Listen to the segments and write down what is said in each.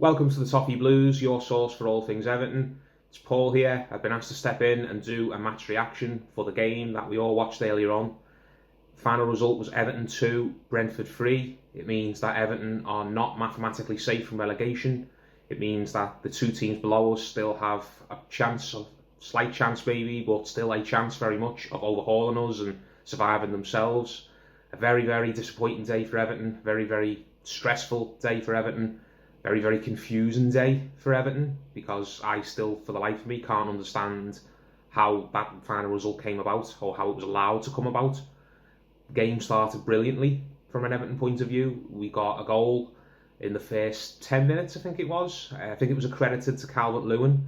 Welcome to the Toffee Blues, your source for all things Everton. It's Paul here. I've been asked to step in and do a match reaction for the game that we all watched earlier on. Final result was Everton 2, Brentford 3. It means that Everton are not mathematically safe from relegation. It means that the two teams below us still have a chance, a slight chance maybe, but still a chance very much of overhauling us and surviving themselves. A very, very disappointing day for Everton. Very, very stressful day for Everton. Very, very confusing day for Everton, because I still, for the life of me, can't understand how that final result came about or how it was allowed to come about. The game started brilliantly from an Everton point of view. We got a goal in the first 10 minutes, I think it was. I think it was accredited to Calvert-Lewin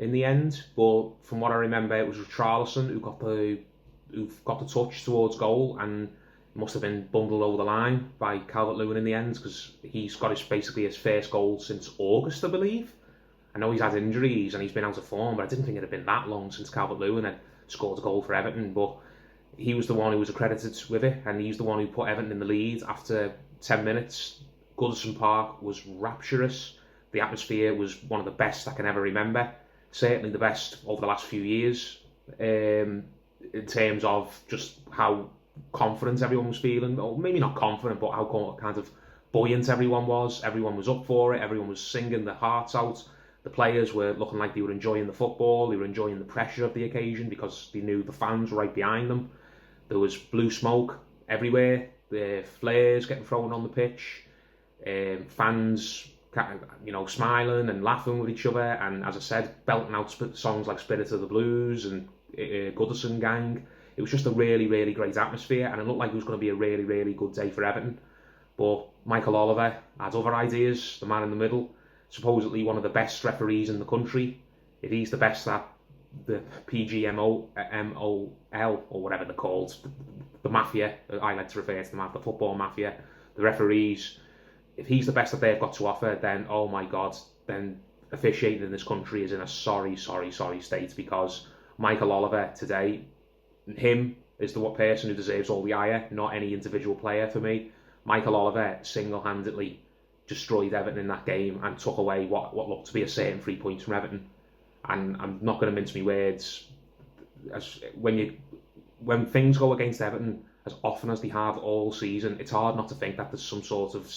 in the end, but from what I remember, it was Richarlison who got the touch towards goal, and must have been bundled over the line by Calvert-Lewin in the end, because he's got basically his first goal since August, I believe. I know he's had injuries and he's been out of form, but I didn't think it had been that long since Calvert-Lewin had scored a goal for Everton. But he was the one who was accredited with it, and he's the one who put Everton in the lead after 10 minutes. Goodison Park was rapturous. The atmosphere was one of the best I can ever remember. Certainly the best over the last few years, in terms of just how confident everyone was feeling, or maybe not confident, but how kind of buoyant everyone was. Everyone was up for it. Everyone was singing their hearts out. The players were looking like they were enjoying the football. They were enjoying the pressure of the occasion because they knew the fans were right behind them. There was blue smoke everywhere. The flares getting thrown on the pitch. Fans, smiling and laughing with each other. And as I said, belting out songs like "Spirit of the Blues" and Goodison Gang. It was just a really, really great atmosphere, and it looked like it was going to be a really, really good day for Everton. But Michael Oliver had other ideas, the man in the middle, supposedly one of the best referees in the country. If he's the best that the PGMOL, or whatever they're called, the mafia, I like to refer to them as the football mafia, the referees, if he's the best that they've got to offer, then, oh my God, then officiating in this country is in a sorry, sorry, sorry state, because Michael Oliver today, him is the person who deserves all the ire, not any individual player for me. Michael Oliver single-handedly destroyed Everton in that game and took away what looked to be a certain 3 points from Everton. And I'm not going to mince my words. When things go against Everton as often as they have all season, it's hard not to think that there's some sort of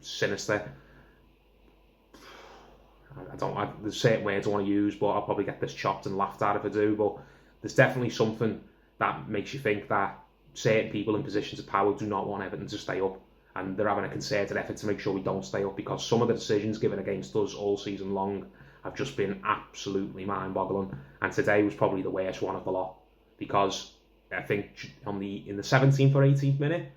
sinister. There's certain words I want to use, but I'll probably get this chopped and laughed at if I do. But there's definitely something that makes you think that certain people in positions of power do not want Everton to stay up, and they're having a concerted effort to make sure we don't stay up, because some of the decisions given against us all season long have just been absolutely mind-boggling, and today was probably the worst one of the lot, because I think in the 17th or 18th minute,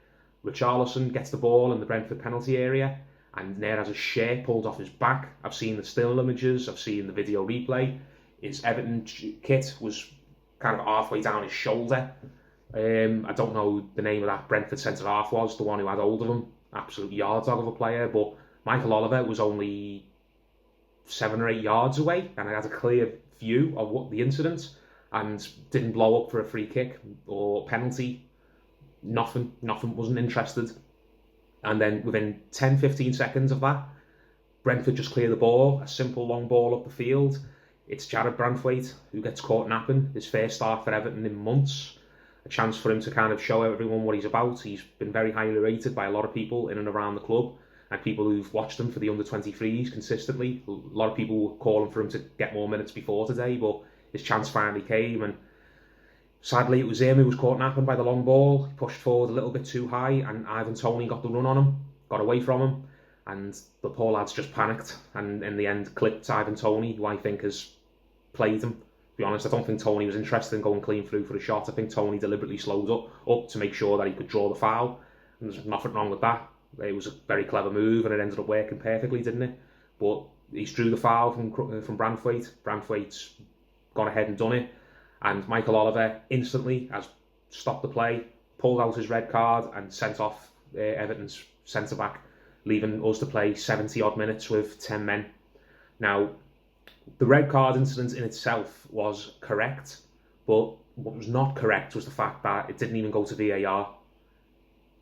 Richarlison gets the ball in the Brentford penalty area, and Nair has a shirt pulled off his back. I've seen the still images, I've seen the video replay. His Everton kit was kind of halfway down his shoulder. I don't know the name of that Brentford centre-half was, the one who had hold of him. Absolute yard dog of a player, but Michael Oliver was only 7 or 8 yards away, and I had a clear view of what the incident, and didn't blow up for a free kick or penalty. Nothing, wasn't interested. And then within 10-15 seconds of that, Brentford just clear the ball, a simple long ball up the field. It's Jared Brantwaite who gets caught napping, his first start for Everton in months. A chance for him to kind of show everyone what he's about. He's been very highly rated by a lot of people in and around the club, and people who've watched him for the under-23s consistently. A lot of people were calling for him to get more minutes before today, but his chance finally came, and sadly it was him who was caught napping by the long ball. He pushed forward a little bit too high, and Ivan Toney got the run on him, got away from him, and the poor lads just panicked, and in the end clipped Ivan Toney, who I think has played him. To be honest, I don't think Toney was interested in going clean through for the shot. I think Toney deliberately slowed up to make sure that he could draw the foul, and there's nothing wrong with that. It was a very clever move, and it ended up working perfectly, didn't it? But he drew the foul from Brantwaite. Brantwaite's gone ahead and done it, and Michael Oliver instantly has stopped the play, pulled out his red card, and sent off Everton's centre-back, leaving us to play 70-odd minutes with 10 men. Now, the red card incident in itself was correct, but what was not correct was the fact that it didn't even go to VAR.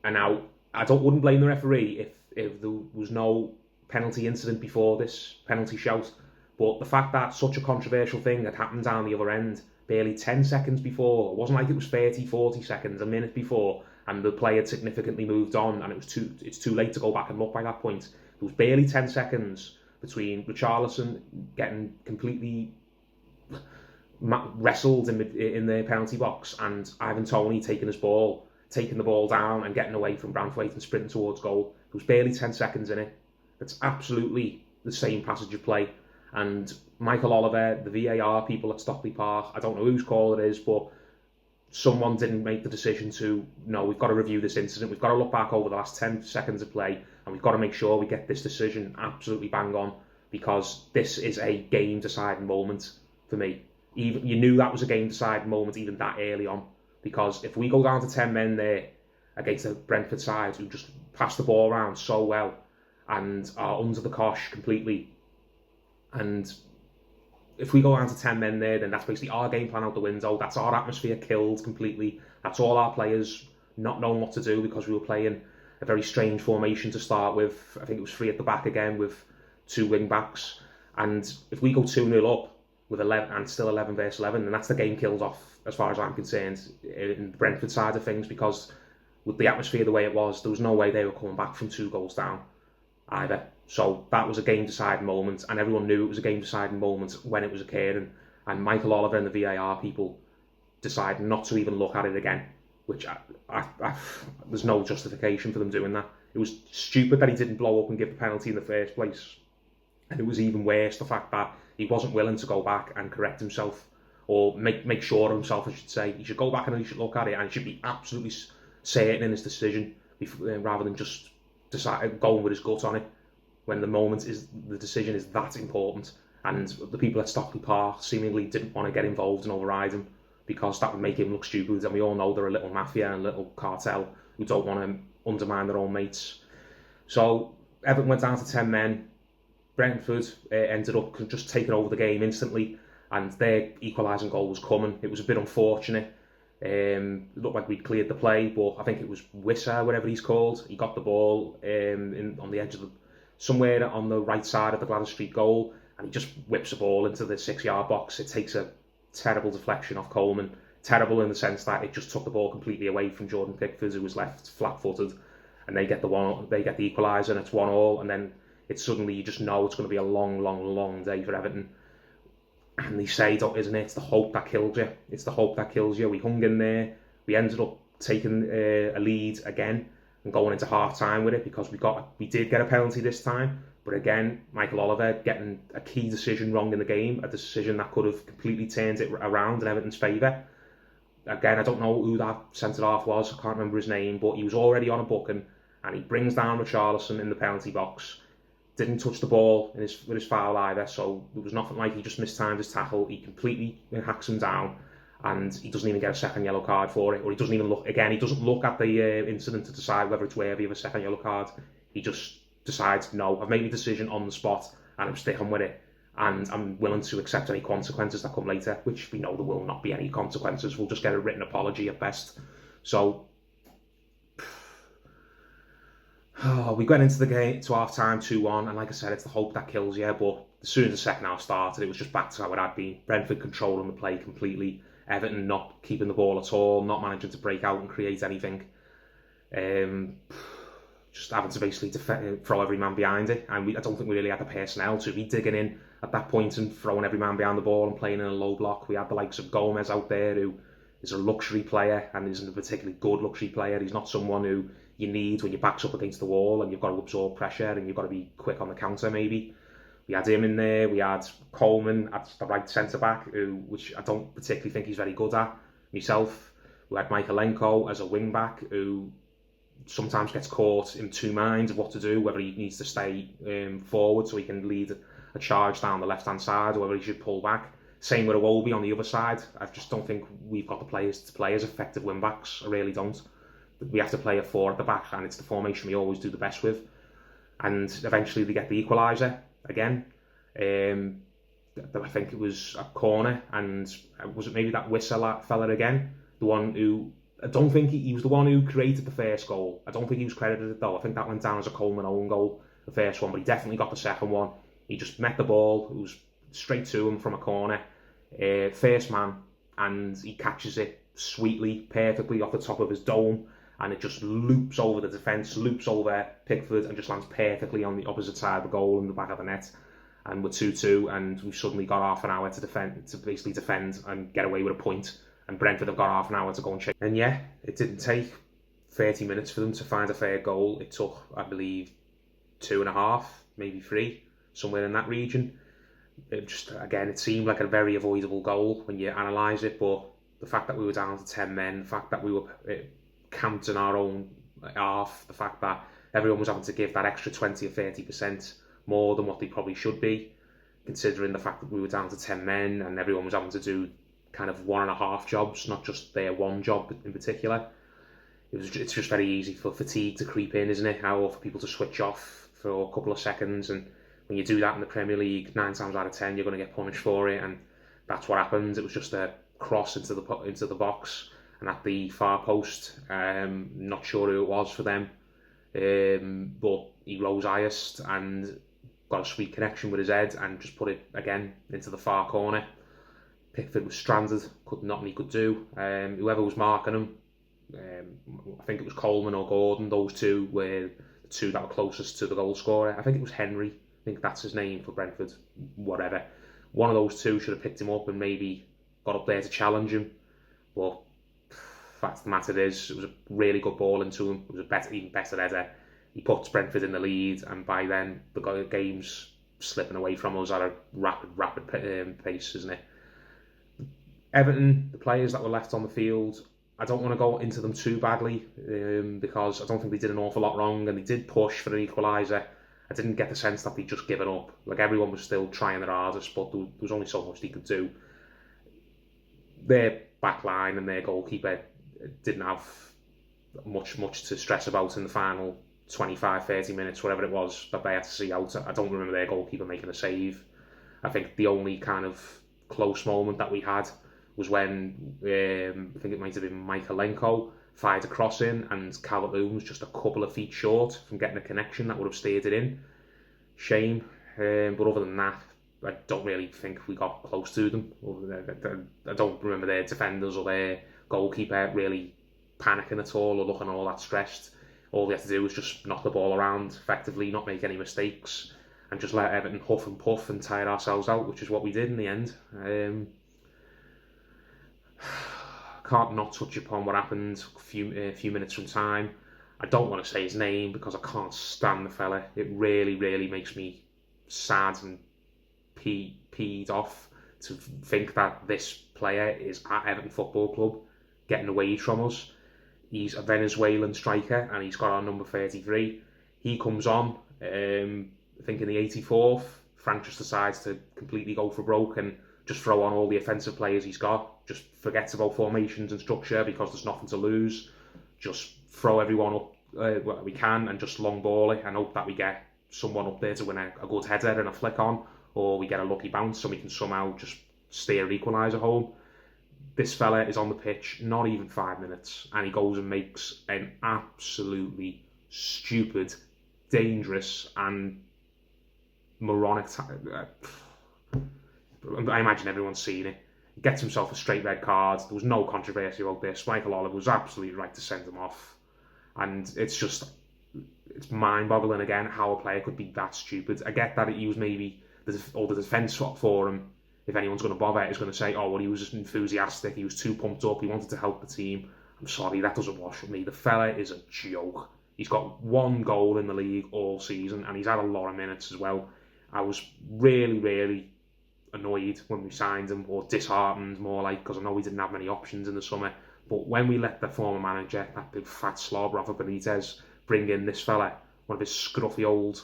And now, wouldn't blame the referee if there was no penalty incident before this penalty shout, but the fact that such a controversial thing had happened down the other end barely 10 seconds before, it wasn't like it was 30, 40 seconds, a minute before, and the play had significantly moved on, and it's too late to go back and look by that point. It was barely 10 seconds between Richarlison getting completely wrestled in the penalty box and Ivan Toney taking the ball down and getting away from Brentford and sprinting towards goal. There was barely 10 seconds in it. It's absolutely the same passage of play. And Michael Oliver, the VAR people at Stockley Park, I don't know whose call it is, but someone didn't make the decision to, no, we've got to review this incident. We've got to look back over the last 10 seconds of play and we've got to make sure we get this decision absolutely bang on, because this is a game-deciding moment for me. Even you knew that was a game-deciding moment even that early on, because if we go down to 10 men there against the Brentford side who just pass the ball around so well and are under the cosh completely, and if we go down to 10 men there, then that's basically our game plan out the window. That's our atmosphere killed completely. That's all our players not knowing what to do, because we were playing a very strange formation to start with. I think it was 3 at the back again with 2 wing backs, and if we go 2-0 up with 11 and still 11 versus 11, then that's the game killed off as far as I'm concerned in the Brentford side of things, because with the atmosphere the way it was, there was no way they were coming back from 2 goals down either. So that was a game deciding moment, and everyone knew it was a game deciding moment when it was occurring, and Michael Oliver and the VAR people decided not to even look at it again, which there's no justification for them doing that. It was stupid that he didn't blow up and give the penalty in the first place, and it was even worse the fact that he wasn't willing to go back and correct himself, or make sure of himself, I should say. He should go back and he should look at it, and he should be absolutely certain in his decision rather than just going with his gut on it when the decision is that important. And the people at Stockley Park seemingly didn't want to get involved and override him, because that would make him look stupid, and we all know they're a little mafia and a little cartel who don't want to undermine their own mates. So Everton went down to 10 men. Brentford ended up just taking over the game instantly, and their equalising goal was coming. It was a bit unfortunate. It looked like we'd cleared the play, but I think it was Wissa, whatever he's called. He got the ball on the edge of somewhere on the right side of the Gladys Street goal, and he just whips the ball into the 6-yard box. It takes a terrible deflection off Coleman. Terrible in the sense that it just took the ball completely away from Jordan Pickford, who was left flat-footed, and they get the equaliser, and it's 1-1, and then it's suddenly, you just know it's going to be a long, long, long day for Everton. And they say, isn't it? It's the hope that kills you. It's the hope that kills you. We hung in there. We ended up taking a lead again and going into half-time with it, because we did get a penalty this time. But again, Michael Oliver getting a key decision wrong in the game, a decision that could have completely turned it around in Everton's favour. Again, I don't know who that centre-half was. I can't remember his name, but he was already on a booking, and he brings down Richarlison in the penalty box. Didn't touch the ball with his foul either, so it was nothing like he just mistimed his tackle. He completely hacks him down, and he doesn't even get a second yellow card for it, or he doesn't even look. Again, he doesn't look at the incident to decide whether it's worthy of a second yellow card. He just decides, no, I've made a decision on the spot, and I'm sticking with it, and I'm willing to accept any consequences that come later, which we know there will not be any consequences. We'll just get a written apology at best. So we went into the game to half time 2-1, and like I said, it's the hope that kills you. But as soon as the second half started, it was just back to how it had been. Brentford controlling the play completely, Everton not keeping the ball at all, not managing to break out and create anything. Just having to basically throw every man behind it, and I don't think we really had the personnel to be digging in at that point and throwing every man behind the ball and playing in a low block. We had the likes of Gomez out there, who is a luxury player and isn't a particularly good luxury player. He's not someone who you need when your back's up against the wall and you've got to absorb pressure and you've got to be quick on the counter maybe. We had him in there. We had Coleman at the right centre-back, which I don't particularly think he's very good at myself. We had Michaelenko as a wing-back, who sometimes gets caught in 2 minds of what to do, whether he needs to stay forward so he can lead a charge down the left-hand side, or whether he should pull back. Same with Iwobi on the other side. I just don't think we've got the players to play as effective wing-backs. I really don't. We have to play a 4 at the back, and it's the formation we always do the best with. And eventually they get the equaliser again. I think it was a corner, and was it maybe that Wissa fella again? The one who, I don't think he was the one who created the first goal. I don't think he was credited though. I think that went down as a Coleman own goal. the first one, but he definitely got the second one. He just met the ball, it was straight to him from a corner, first man, and he catches it sweetly, perfectly off the top of his dome, and it just loops over the defence, loops over Pickford, and just lands perfectly on the opposite side of the goal in the back of the net. And we're 2-2, and we've suddenly got half an hour to basically defend and get away with a point. And Brentford have got half an hour to go and check. And yeah, it didn't take 30 minutes for them to find a fair goal. It took, I believe, 2.5, maybe 3, somewhere in that region. It just, again, it seemed like a very avoidable goal when you analyse it, but the fact that we were down to 10 men, the fact that we were camped in our own half, the fact that everyone was having to give that extra 20 or 30% more than what they probably should be, considering the fact that we were down to 10 men and everyone was having to do kind of 1.5 jobs, not just their one job in particular. It's just very easy for fatigue to creep in, isn't it? Or for people to switch off for a couple of seconds, and when you do that in the Premier League, 9 times out of 10 you're going to get punished for it, and that's what happened. It was just a cross into the box, and at the far post, not sure who it was for them, but he rose highest and got a sweet connection with his head and just put it again into the far corner. Pickford was stranded, nothing he could do. Whoever was marking him, I think it was Coleman or Gordon, those two were the two that were closest to the goal scorer. I think it was Henry, I think that's his name for Brentford, whatever. One of those two should have picked him up and maybe got up there to challenge him. But fact of the matter is, it was a really good ball into him. It was even better header. He puts Brentford in the lead, and by then the game's slipping away from us at a rapid pace, isn't it? Everton, the players that were left on the field, I don't want to go into them too badly because I don't think they did an awful lot wrong, and they did push for an equaliser. I didn't get the sense that they'd just given up. Like, everyone was still trying their hardest, but there was only so much they could do. Their back line and their goalkeeper didn't have much to stress about in the final 25-30 minutes, whatever it was, that they had to see out. I don't remember their goalkeeper making a save. I think the only kind of close moment that we had was when I think it might have been Michaelenko fired a cross in, and Calvert-Lewin was just a couple of feet short from getting a connection that would have steered it in. Shame, but other than that, I don't really think we got close to them. I don't remember their defenders or their goalkeeper really panicking at all or looking all that stressed. All they had to do was just knock the ball around effectively, not make any mistakes, and just let Everton huff and puff and tire ourselves out, which is what we did in the end. Can't not touch upon what happened a few minutes from time. I don't want to say his name because I can't stand the fella. It really makes me sad and peed off to think that this player is at Everton Football Club getting a wage from us. He's a Venezuelan striker and he's got our number 33. He comes on, I think in the 84th, Frank just decides to completely go for broke and just throw on all the offensive players he's got, just forgets about formations and structure because there's nothing to lose, just throw everyone up what we can and just long ball it and hope that we get someone up there to win a good header and a flick on, or we get a lucky bounce so we can somehow just steer equaliser home. This fella is on the pitch not even 5 minutes and he goes and makes an absolutely stupid, dangerous and moronic I imagine everyone's seen it. He gets himself a straight red card. There was no controversy about this. Michael Oliver was absolutely right to send him off. And it's mind-boggling again how a player could be that stupid. I get that he was maybe the defence for him, if anyone's going to bother, is going to say, oh, well, he was just enthusiastic, he was too pumped up, he wanted to help the team. I'm sorry, that doesn't wash with me. The fella is a joke. He's got 1 goal in the league all season, and he's had a lot of minutes as well. I was really annoyed when we signed him, or disheartened more like, because I know we didn't have many options in the summer. But when we let the former manager, that big fat slob Rafa Benitez, bring in this fella, one of his scruffy old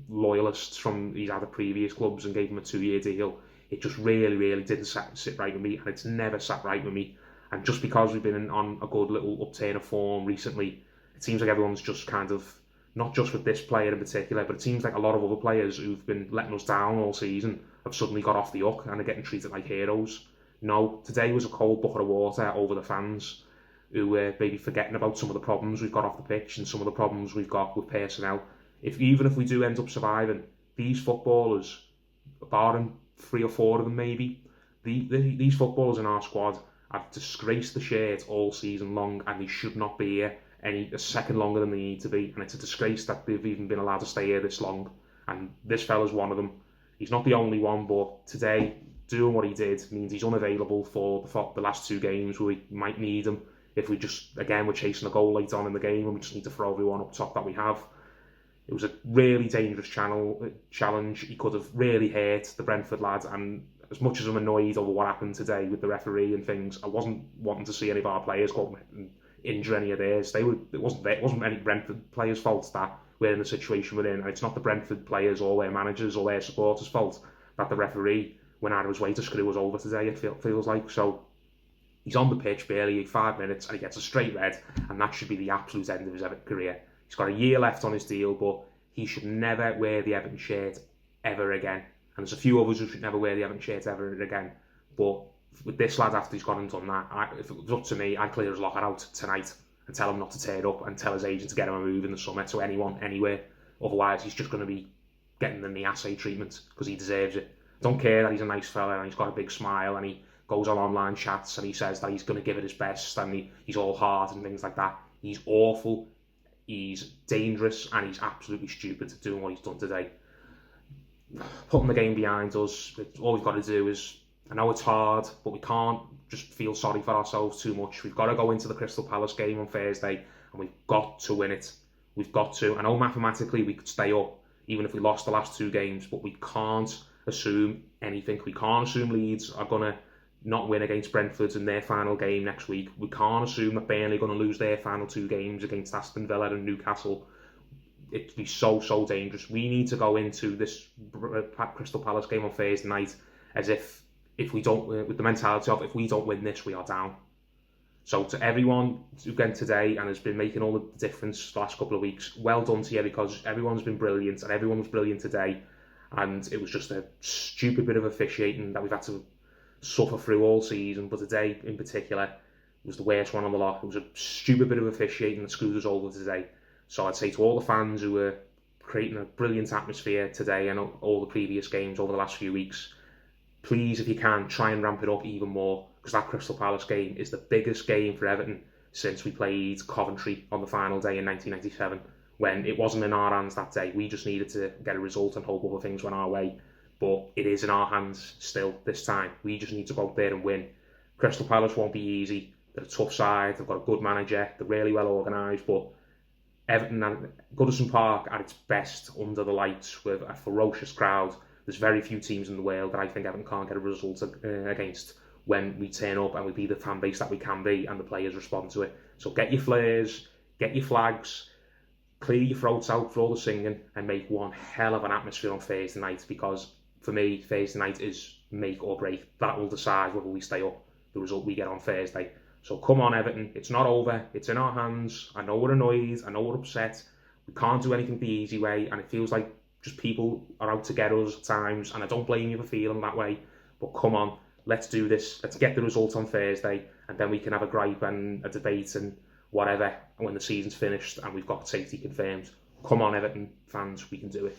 loyalists from his other previous clubs, and gave him a 2-year deal, it just really didn't sit right with me, and it's never sat right with me. And just because we've been on a good little upturn of form recently, it seems like everyone's just kind of, not just with this player in particular, but it seems like a lot of other players who've been letting us down all season have suddenly got off the hook and are getting treated like heroes. No, today was a cold bucket of water over the fans who were maybe forgetting about some of the problems we've got off the pitch and some of the problems we've got with personnel. Even if we do end up surviving, these footballers, barring 3 or 4 of them maybe, these footballers in our squad have disgraced the shirt all season long, and they should not be here a second longer than they need to be. And it's a disgrace that they've even been allowed to stay here this long. And this fella's one of them. He's not the only one, but today, doing what he did means he's unavailable for the last 2 games where we might need him if we're chasing a goal late on in the game and we just need to throw everyone up top that we have. It was a really dangerous challenge. He could have really hurt the Brentford lads, and as much as I'm annoyed over what happened today with the referee and things, I wasn't wanting to see any of our players go and injure any of theirs. It wasn't any Brentford players' fault that we're in the situation we're in, and it's not the Brentford players or their managers or their supporters' fault that the referee went out of his way to screw us over today, it feels like. So he's on the pitch barely 5 minutes and he gets a straight red, and that should be the absolute end of his Everton career. He's got a year left on his deal, but he should never wear the Everton shirt ever again. And there's a few others who should never wear the Everton shirt ever again. But with this lad, after he's gone and done that, if it was up to me, I'd clear his locker out tonight and tell him not to turn up and tell his agent to get him a move in the summer to anyone, anywhere. Otherwise, he's just going to be getting the assay treatment because he deserves it. Don't care that he's a nice fella and he's got a big smile and he goes on online chats and he says that he's going to give it his best and he's all heart and things like that. He's awful, he's dangerous, and he's absolutely stupid doing what he's done today. Putting the game behind us, all we've got to do is, I know it's hard, but we can't just feel sorry for ourselves too much. We've got to go into the Crystal Palace game on Thursday and we've got to win it. We've got to. I know mathematically we could stay up even if we lost the last 2 games, but we can't assume anything. We can't assume Leeds are going to not win against Brentford in their final game next week. We can't assume that Burnley are going to lose their final 2 games against Aston Villa and Newcastle. It'd be so dangerous. We need to go into this Crystal Palace game on Thursday night as if we don't, with the mentality of, if we don't win this, we are down. So to everyone again today and has been making all the difference the last couple of weeks, well done to you, because everyone's been brilliant and everyone was brilliant today. And it was just a stupid bit of officiating that we've had to suffer through all season, but today in particular was the worst one on the lot. It was a stupid bit of officiating that screwed us over today. So I'd say to all the fans who were creating a brilliant atmosphere today and all the previous games over the last few weeks, please, if you can, try and ramp it up even more, because that Crystal Palace game is the biggest game for Everton since we played Coventry on the final day in 1997, when it wasn't in our hands that day. We just needed to get a result and hope other things went our way. But it is in our hands still this time. We just need to go out there and win. Crystal Palace won't be easy. They're a tough side. They've got a good manager. They're really well organised. But Everton and Goodison Park at its best under the lights with a ferocious crowd. There's very few teams in the world that I think Everton can't get a result against when we turn up and we be the fan base that we can be and the players respond to it. So get your flares, get your flags, clear your throats out for all the singing, and make one hell of an atmosphere on Thursday night, because for me, Thursday night is make or break. That will decide whether we stay up, the result we get on Thursday. So come on, Everton, it's not over, it's in our hands. I know we're annoyed, I know we're upset, we can't do anything the easy way, and it feels like just people are out to get us at times, and I don't blame you for feeling that way, but come on, let's do this, let's get the result on Thursday, and then we can have a gripe and a debate and whatever when the season's finished and we've got safety confirmed. Come on, Everton fans, we can do it.